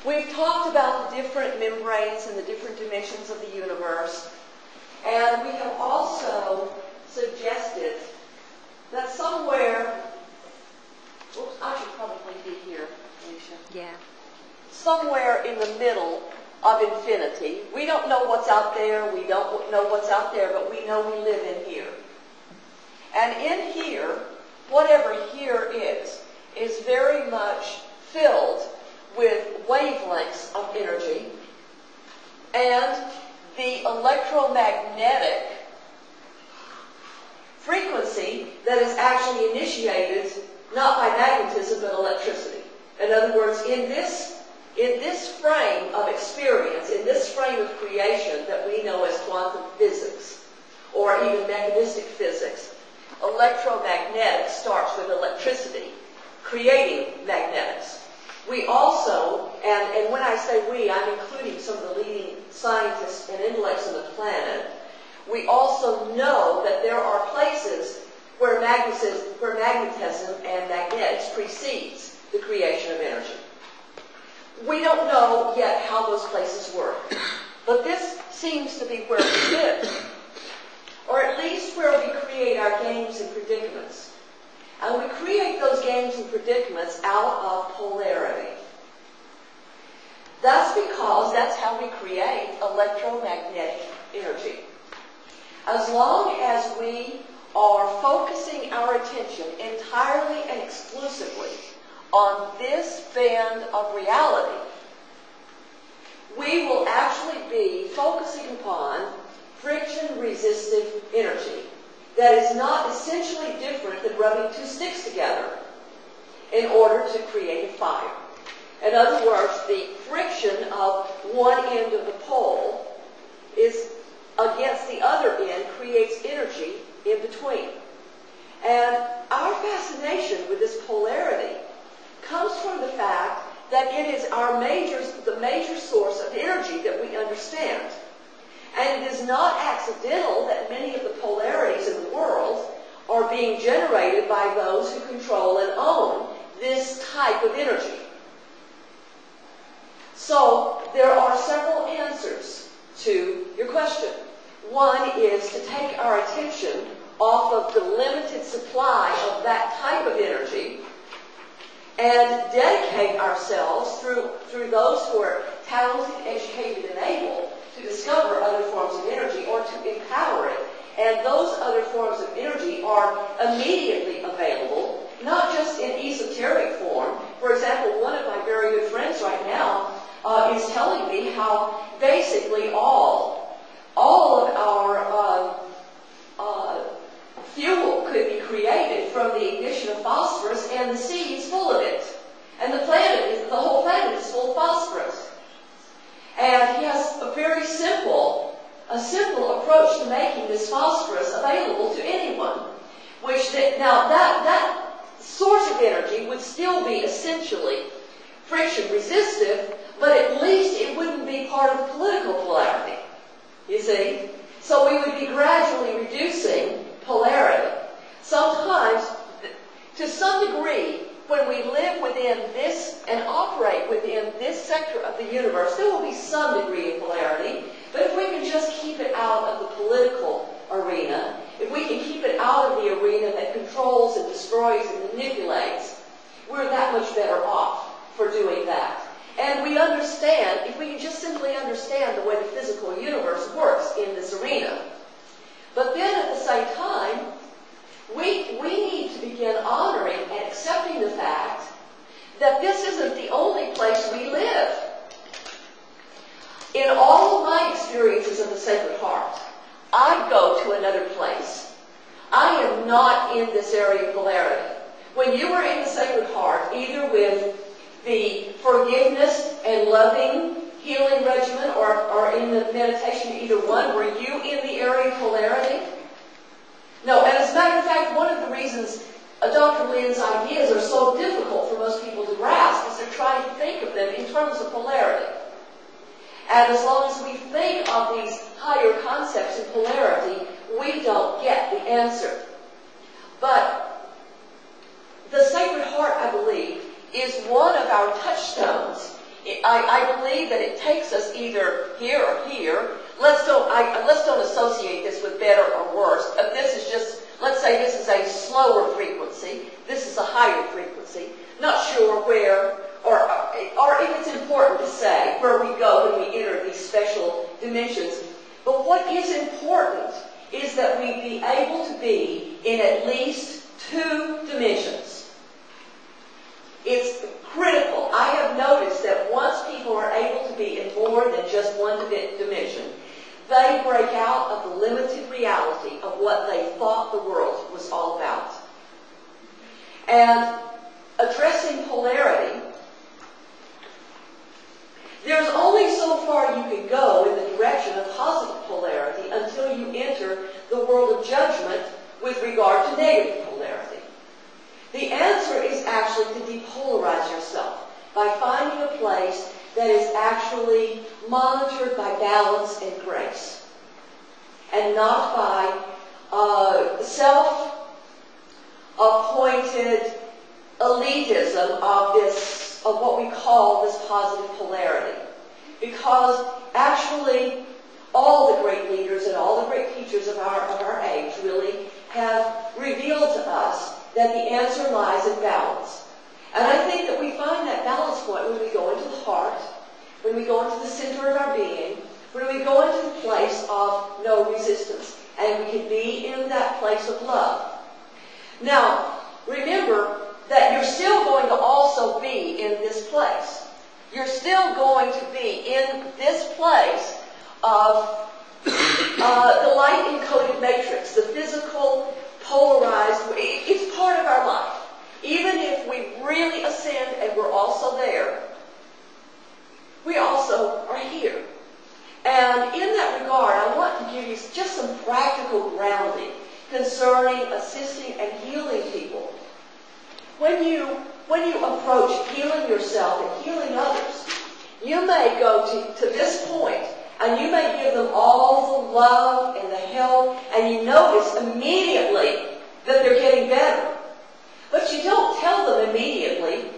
We've talked about the different membranes and the different dimensions of the universe, and we have also suggested that somewhere, oops, I should probably be here, Alicia. Yeah. Somewhere in the middle of infinity. We don't know what's out there, we don't know what's out there, but we know we live in here. And in here, whatever here is very much filled with wavelengths of energy, and the electromagnetic frequency that is actually initiated not by magnetism but electricity. In other words, in this frame of experience, in this frame of creation that we know as quantum physics, or even mechanistic physics, electromagnetic starts with electricity, creating magnetics. We also, and when I say we, I'm including some of the leading scientists and intellects on the planet, we also know that there are places where magnetism and magnetics precedes the creation of energy. We don't know yet how those places work, but this seems to be where we live, or at least where we create our games and predicaments. And we create those games and predicaments out of polarity. That's because that's how we create electromagnetic energy. As long as we are focusing our attention entirely and exclusively on this band of reality, we will actually be focusing upon friction-resistive energy that is not essentially different than rubbing two sticks together in order to create a fire. In other words, the friction of one end of the pole is against the other end creates energy in between. And our fascination with this polarity comes from the fact that it is the major source of energy that we understand. And it is not accidental that many of the polarities in the world are being generated by those who control and own this type of energy. So there are several answers to your question. One is to take our attention off of the limited supply of that type of energy and dedicate ourselves through those who are talented, educated, and able to discover other forms of energy or to empower it. And those other forms of energy are immediately available, not just in esoteric form. For example, one of my very good friends right now is telling me how basically all of our fuel could be created from the ignition of phosphorus, and the sea is full of it. And the whole planet is full of phosphorus. And he has a very simple approach to making this phosphorus available to anyone. Now that source of energy would still be essentially friction resistive, but at least it wouldn't be part of the political polarity. You see? So we would be gradually reducing polarity. Sometimes, to some degree, when we live within this and operate within this sector of the universe, there will be some degree of polarity. But if we can just keep it out of the political arena, if we can keep it out of the arena that controls and destroys and manipulates, we're that much better off for doing that. And we understand, if we can just simply understand the way the physical universe works in this arena. But then at the same time, we need to begin honoring and accepting the fact that this isn't the only place we live. In all of my experiences of the Sacred Heart, I go to another place. I am not in this area of polarity. When you were in the Sacred Heart, either with the forgiveness and loving healing regimen or in the meditation, either one, were you in the area of polarity? No, and as a matter of fact, one of the reasons Dr. Lynn's ideas are so difficult for most people to grasp is they're trying to think of them in terms of polarity. And as long as we think of these higher concepts in polarity, we don't get the answer. But the Sacred Heart, I believe, is one of our touchstones I believe that it takes us either here or here. Let's don't associate this with better or worse. This is just, let's say this is a slower frequency. This is a higher frequency. Not sure where, or if it's important to say where we go when we enter these special dimensions. But what is important is that we be able to be in at least 2 dimensions. It's critical. I have noticed that once people are able to be in more than just one dimension, they break out of the limited reality of what they thought the world was all about. And addressing polarity, there's only so far you can go in the direction of positive polarity until you enter the world of judgment with regard to negative polarity. The answer is actually to depolarize yourself by finding a place that is actually monitored by balance and grace, and not by self-appointed elitism of what we call this positive polarity. Because actually, all the great leaders and all the great teachers of our age really have revealed to us that the answer lies in balance. And I think that we find that balance point when we go into the heart, when we go into the center of our being, when we go into the place of no resistance, and we can be in that place of love. Now, remember that you're still going to also be in this place. You're still going to be in this place of the light-encoded matrix, the physical, polarized. It's part of our life. Even if we really ascend and we're also there, we also are here. And in that regard, I want to give you just some practical grounding concerning assisting and healing people. When you approach healing yourself and healing others, you may go to this point and you may give them all the love and the help, and you notice immediately that they're getting better. But you don't tell them immediately